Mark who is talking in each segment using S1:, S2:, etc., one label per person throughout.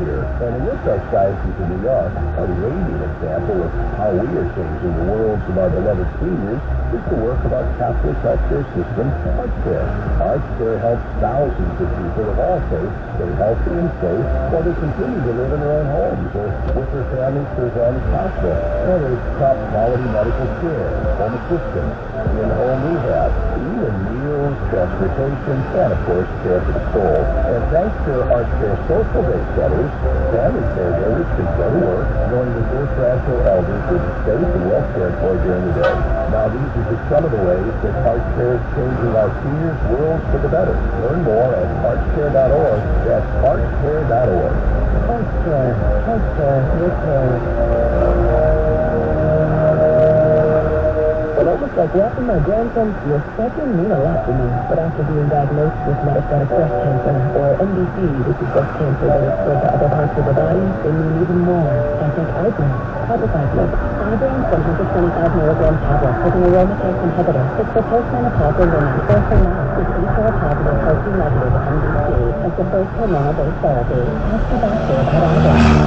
S1: here. And in this Archdiocese of New York, a radiant example of how we are changing the worlds of our beloved seniors is the work of our Catholic healthcare system, HeartCare. HeartCare helps thousands of people of all faiths stay healthy and safe while they continue to live in their own homes or with their families for as long as possible. Now, there's top quality medical care, home assistance, in-home rehab, even meals, transportation, and of course, care for the soul. And thanks to HeartCare social-based centers, family caregivers can go to work knowing that their fragile elders will be safe and well cared for during the day. Now, these are just some of the ways that HeartCare is changing our seniors' world for the better. Learn more at heartcare.org. That's heartcare.org. HeartCare. HeartCare. Your care.
S2: Well, it looks like welcoming my grandson to your second mean a lot to me. But after being diagnosed with metastatic breast cancer, or MBC, which is breast cancer that is spread to other parts of the body, they mean even more. I think Hydrant 125 milligram tablets with an aromatase inhibitor. It's for postmenopausal women or for now with E4 positive, HER2 negative MBC as the first hormonal-based therapy. Ask your doctor about Hydrant.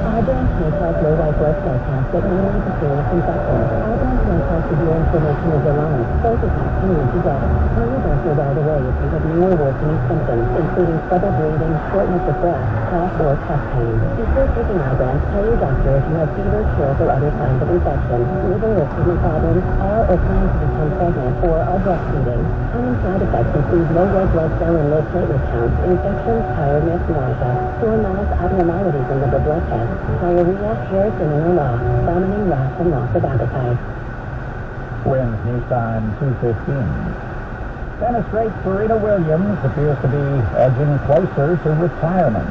S2: Hydrant may cause low white blood cell counts that may lead to serious infections. Hydrant may cause severe inflammation of the lungs, focusing pain to death. Tell your doctor right away if you have new or worsening symptoms, including trouble breathing, shortness of breath, cough, or chest pain. Before taking Hydrant, tell your doctor if you have fever, chills, or other signs of infection, liver or kidney problems, are or plan to become pregnant, or are breastfeeding. Common side effects include low red blood cell and low platelet counts, infections, tiredness, nausea, sore mouth, abnormalities in liver blood tests, diarrhea, hair thinning or loss, vomiting, rash, and loss of appetite.
S3: Winds news time 2:15. Tennis great Serena Williams appears to be edging closer to retirement.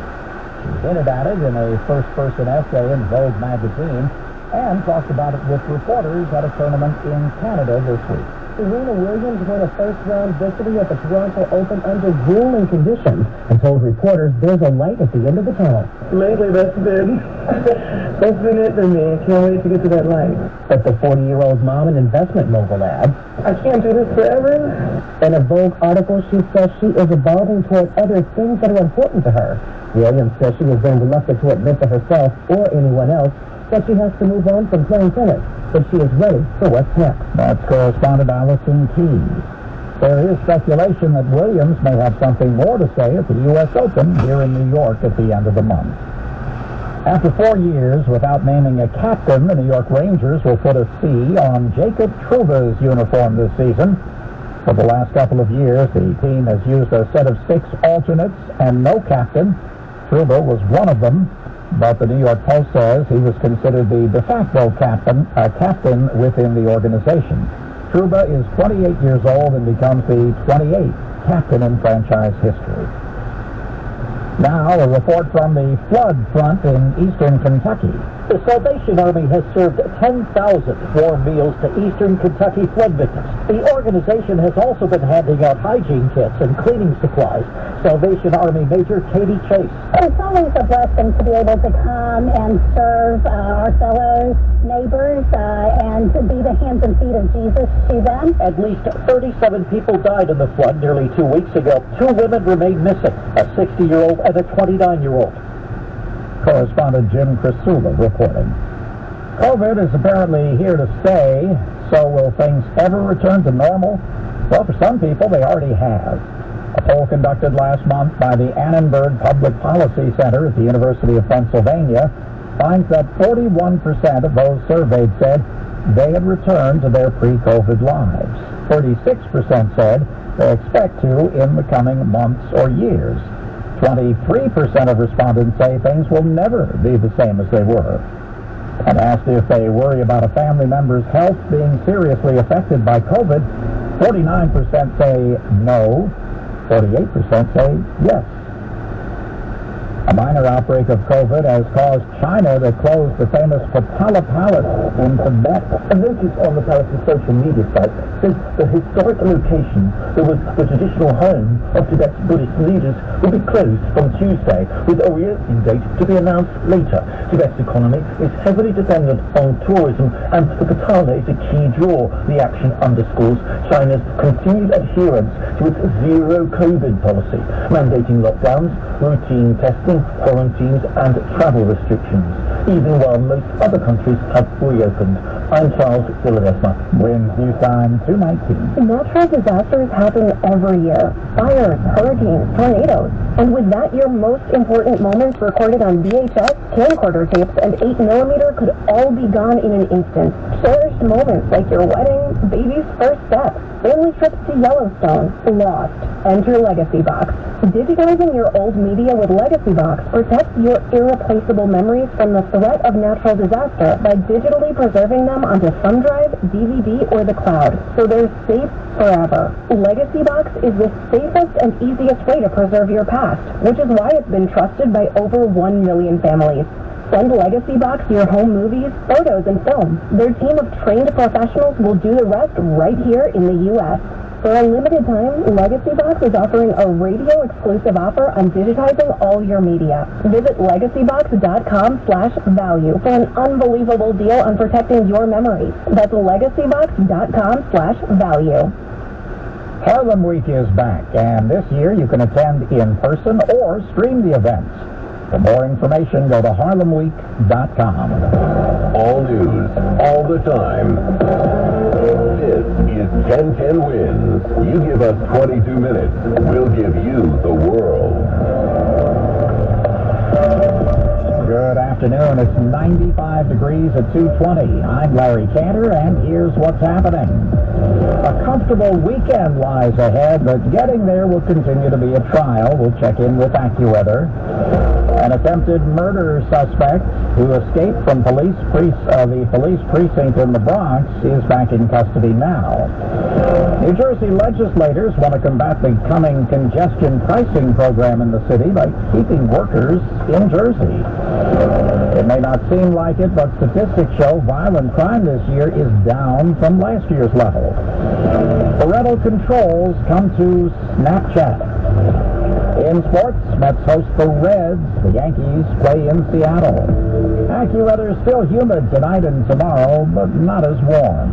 S3: She hinted at it in a first-person essay in Vogue magazine and talked about it with reporters at a tournament in Canada this week.
S2: Serena Williams won a first-round victory at the Toronto Open under grueling conditions and told reporters there's a light at the end of the tunnel.
S4: Lately, that's been it for me. I can't wait to get to that light.
S2: But the 40-year-old mom and investment mogul adds,
S4: I can't do this forever.
S2: In a Vogue article, she says she is evolving toward other things that are important to her. Williams says she has been reluctant to admit to herself or anyone else that she has to move on from playing tennis, but she is ready for what's next.
S3: That's correspondent Allison Keyes. There is speculation that Williams may have something more to say at the U.S. Open here in New York at the end of the month. After 4 years without naming a captain, the New York Rangers will put a C on Jacob Trouba's uniform this season. For the last couple of years, the team has used a set of 6 alternates and no captain. Trouba was one of them, but the New York Post says he was considered the de facto captain within the organization. Trouba is 28 years old and becomes the 28th captain in franchise history. Now, a report from the flood front in eastern Kentucky.
S5: The Salvation Army has served 10,000 warm meals to eastern Kentucky flood victims. The organization has also been handing out hygiene kits and cleaning supplies. Salvation Army Major Katie Chase.
S6: It's always a blessing to be able to come and serve our fellow neighbors and to be the hands and feet of Jesus to them.
S5: At least 37 people died in the flood nearly 2 weeks ago. 2 women remain missing, a 60-year-old and a 29-year-old.
S3: Correspondent Jim Crisula reporting. COVID is apparently here to stay, so will things ever return to normal? Well, for some people, they already have. A poll conducted last month by the Annenberg Public Policy Center at the University of Pennsylvania finds that 41% of those surveyed said they had returned to their pre-COVID lives. 36% said they expect to in the coming months or years. 23% of respondents say things will never be the same as they were. And asked if they worry about a family member's health being seriously affected by COVID, 49% say no, 48% say yes. A minor outbreak of COVID has caused China to close the famous Potala Palace in Tibet.
S7: A notice on the palace's social media site says the historic location that was the traditional home of Tibet's Buddhist leaders will be closed from Tuesday, with a reopening date to be announced later. Tibet's economy is heavily dependent on tourism, and the Potala is a key draw. The action underscores China's continued adherence to its zero COVID policy, mandating lockdowns, routine testing, easing quarantines and travel restrictions, even while most other countries have reopened. I'm Charles Silvesma.
S3: Winds News Time 219.
S2: Natural disasters happen every year. Fires, hurricanes, tornadoes. And with that, your most important moments recorded on VHS, camcorder tapes, and 8mm could all be gone in an instant. Cherished moments like your wedding, baby's first step, family trips to Yellowstone, lost. Enter Legacy Box. Digitizing your old media with Legacy Box protects your irreplaceable memories from the threat of natural disaster by digitally preserving them onto thumb drive, DVD, or the cloud, so they're safe forever. Legacy Box is the safest and easiest way to preserve your past, which is why it's been trusted by over 1 million families. Send Legacy Box your home movies, photos, and film. Their team of trained professionals will do the rest right here in the U.S. For a limited time, Legacy Box is offering a radio-exclusive offer on digitizing all your media. Visit legacybox.com/value for an unbelievable deal on protecting your memories. That's legacybox.com/value.
S3: Harlem Week is back, and this year you can attend in person or stream the events. For more information, go to harlemweek.com.
S1: All news, all the time. This is 1010 Wins. You give us 22 minutes, we'll give you the world.
S3: Good afternoon. It's 95 degrees at 2:20. I'm Larry Cantor, and here's what's happening. A comfortable weekend lies ahead, but getting there will continue to be a trial. We'll check in with AccuWeather. An attempted murder suspect who escaped from the police precinct in the Bronx is back in custody now. New Jersey legislators want to combat the coming congestion pricing program in the city by keeping workers in Jersey. It may not seem like it, but statistics show violent crime this year is down from last year's level. Parental controls come to Snapchat. In sports, Mets host the Reds. The Yankees play in Seattle. AccuWeather is still humid tonight and tomorrow, but not as warm.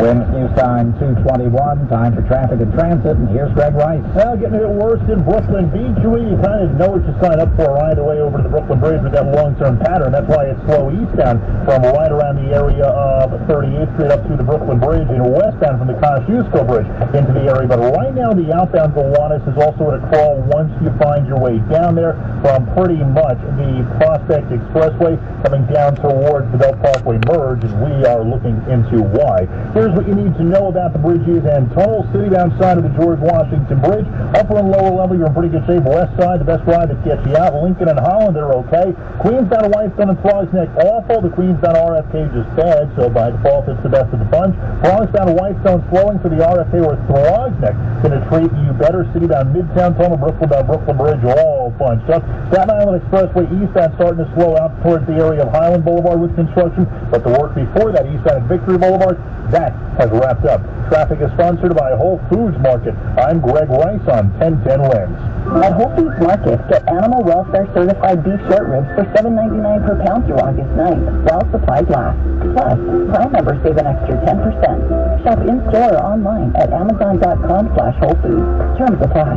S3: Winds News Time 2:21. Time for traffic and transit, and here's Greg Rice.
S8: Well, getting a bit worse in Brooklyn Beach. You kind of know what to sign up for right away over to the Brooklyn Bridge with that long-term pattern. That's why it's slow eastbound from right around the area of 38th Street up to the Brooklyn Bridge, and westbound from the Kosciuszko Bridge into the area. But right now, the outbound Gowanus is also at a crawl once you find your way down there from pretty much the Prospect Expressway coming down towards the Belt Parkway merge, and we are looking into why. Here's what you need to know about the bridges and tunnels. Citybound side of the George Washington Bridge. Upper and lower level, you're in pretty good shape. West side, the best ride that gets you out. Lincoln and Holland are okay. Queensbound to Whitestone and Frog's Neck, awful. The Queensbound RFK just bad, so by default, it's the best of the bunch. Frogstown to Whitestone slowing for the RFK or Frog's Neck. Going to treat you better. Citybound Midtown Tunnel, Brooklyn Bridge, all bunched up. Staten Island Expressway eastbound starting to slow out towards the area of Highland Boulevard with construction, but the work before that, eastbound at Victory Boulevard, that has wrapped up. Traffic is sponsored by Whole Foods Market. I'm Greg Rice on 1010 Wins.
S2: At Whole Foods Market, get animal welfare certified beef short ribs for $7.99 per pound through August 9th, while supplies last. Plus, Prime members save an extra 10%. Shop in-store or online at Amazon.com/Whole Foods. Terms apply.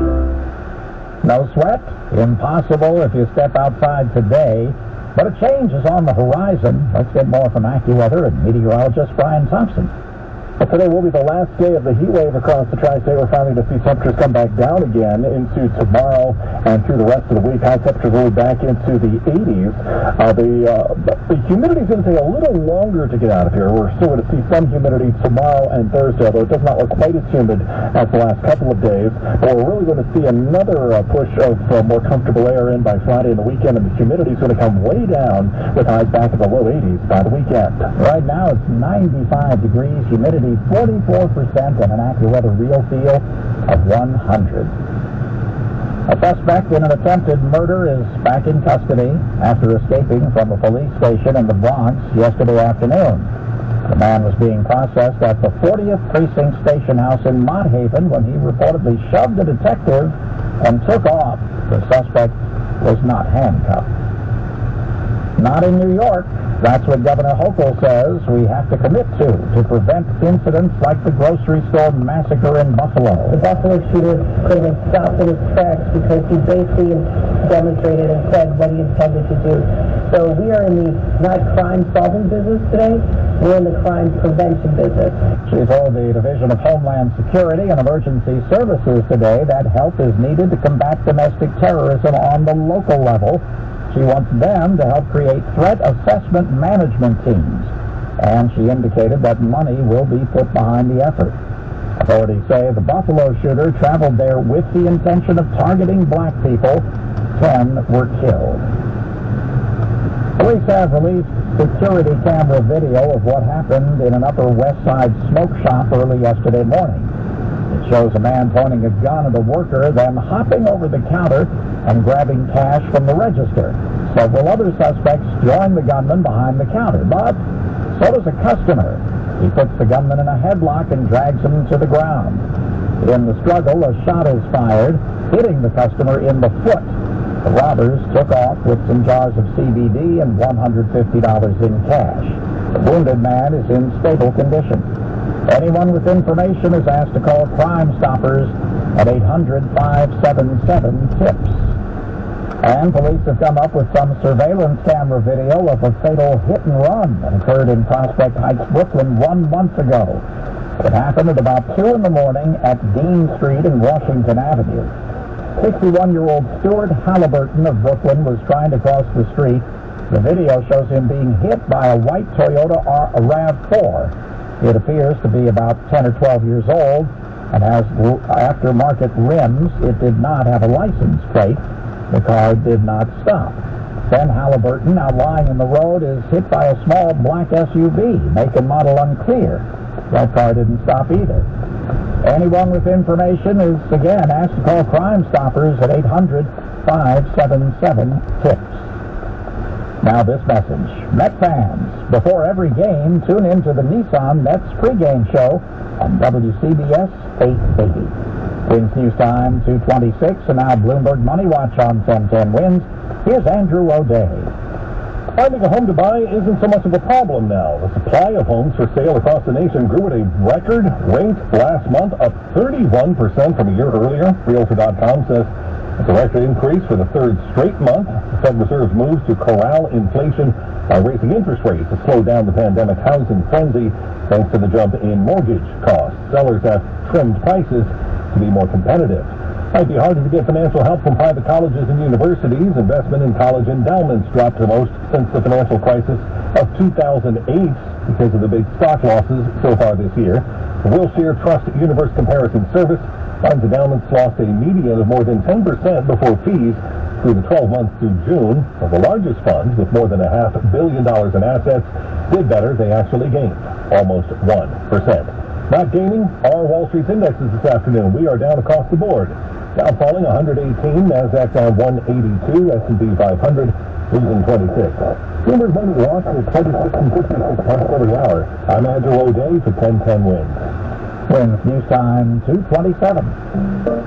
S3: No sweat? Impossible if you step outside today. But a change is on the horizon. Let's get more from AccuWeather and meteorologist Brian Thompson.
S8: Well, today will be the last day of the heat wave across the tri-state. We're finally going to see temperatures come back down again into tomorrow and through the rest of the week. High temperatures will be back into the 80s. The humidity is going to take a little longer to get out of here. We're still going to see some humidity tomorrow and Thursday, although it does not look quite as humid as the last couple of days. But we're really going to see another push of more comfortable air in by Friday and the weekend, and the humidity is going to come way down with highs back in the low 80s by the weekend.
S3: Right now it's 95 degrees, humidity 44%, and an AccuWeather real feel of 100. A suspect in an attempted murder is back in custody after escaping from a police station in the Bronx yesterday afternoon. The man was being processed at the 40th Precinct Station House in Mott Haven when he reportedly shoved a detective and took off. The suspect was not handcuffed. Not in New York. That's what Governor Hochul says we have to commit to prevent incidents like the grocery store massacre in Buffalo.
S2: The Buffalo shooter could have been stopped in his tracks because he basically demonstrated and said what he intended to do. So we are in the not crime-solving business today, we're in the crime prevention business.
S3: She told the Division of Homeland Security and Emergency Services today that help is needed to combat domestic terrorism on the local level. She wants them to help create threat assessment management teams, and she indicated that money will be put behind the effort. Authorities say the Buffalo shooter traveled there with the intention of targeting black people. 10 were killed. Police have released security camera video of what happened in an Upper West Side smoke shop early yesterday morning. It shows a man pointing a gun at a worker, then hopping over the counter and grabbing cash from the register. Several other suspects join the gunman behind the counter, but so does a customer. He puts the gunman in a headlock and drags him to the ground. In the struggle, a shot is fired, hitting the customer in the foot. The robbers took off with some jars of CBD and $150 in cash. The wounded man is in stable condition. Anyone with information is asked to call Crime Stoppers at 800-577-TIPS. And police have come up with some surveillance camera video of a fatal hit-and-run that occurred in Prospect Heights, Brooklyn 1 month ago. It happened at about 2 in the morning at Dean Street and Washington Avenue. 61-year-old Stuart Halliburton of Brooklyn was trying to cross the street. The video shows him being hit by a white Toyota RAV4. It appears to be about 10 or 12 years old and has aftermarket rims. It did not have a license plate. The car did not stop. Then Halliburton, now lying in the road, is hit by a small black SUV, make and model unclear. That car didn't stop either. Anyone with information is, again, asked to call Crime Stoppers at 800-577-TIPS. Now this message. Met fans, before every game, tune in to the Nissan Mets pregame show on WCBS 880. Wins News Time 226, and now Bloomberg Money Watch on 1010 Wins. Here's Andrew O'Day.
S8: Finding a home to buy isn't so much of a problem now. The supply of homes for sale across the nation grew at a record rate last month, up 31% from a year earlier. Realtor.com says it's a record increase for the third straight month. The Fed Reserve's moves to corral inflation by raising interest rates to slow down the pandemic housing frenzy thanks to the jump in mortgage costs. Sellers have trimmed prices to be more competitive. Might be harder to get financial help from private colleges and universities. Investment in college endowments dropped the most since the financial crisis of 2008 because of the big stock losses so far this year. The Wilshire Trust Universe Comparison Service finds endowments lost a median of more than 10% before fees through the 12 months through June. Well, the largest funds, with more than $500 million in assets, did better. They actually gained almost 1%. Not gaining are Wall Street's indexes this afternoon. We are down across the board. Dow falling 118, NASDAQ down 182, S&P 500 losing 26. Bloomberg Money Watch at 26 and 56 past every hour. I'm Andrew O'Day for 1010 Wins.
S3: Wins News Time 227.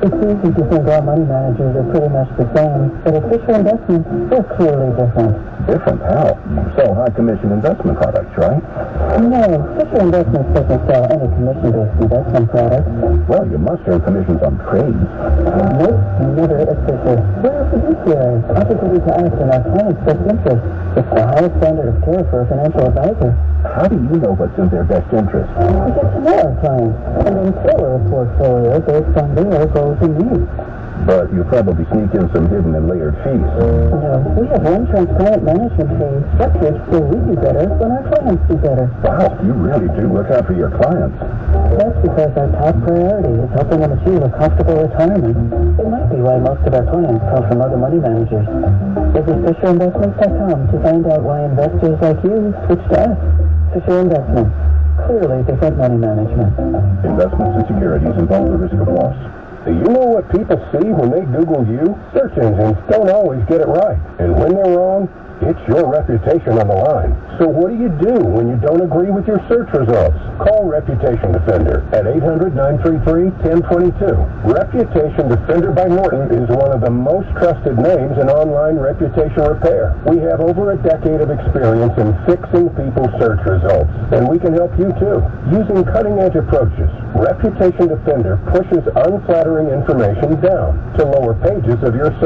S2: It's easy to think all money managers are pretty much the same, but at Fisher Investments, they're clearly different.
S1: Different? How? You sell high-commission investment products, right?
S2: No, Fisher Investments doesn't sell any commission-based investment products.
S1: Well, you must earn commissions on trades.
S2: Nope, never at Fisher. We're a fiduciary, obligated to act in our clients' best interest. It's the highest standard of care for a financial advisor.
S1: How do you know what's in their best interest?
S2: We get to know our clients, and then tailor a portfolio based on their goals and needs.
S1: But you probably sneak in some hidden and layered fees.
S2: No, we have one transparent management fee structured so we do better when our clients do better.
S1: Wow, you really do look out for your clients.
S2: That's because our top priority is helping them achieve a comfortable retirement. It might be why most of our clients come from other money managers. Visit FisherInvestments.com to find out why investors like you switch to us. Fisher Investments. Clearly different money management.
S1: Investments and securities involve the risk of loss.
S9: Do you know what people see when they Google you? Search engines don't always get it right. And when they're wrong,
S1: It's your reputation on the line. So what do you do when you don't agree with your search results? Call Reputation Defender at 800-933-1022. Reputation Defender by Norton is one of the most trusted names in online reputation repair. We have over a decade of experience in fixing people's search results, and we can help you too. Using cutting-edge approaches, Reputation Defender pushes unflattering information down to lower pages of your search.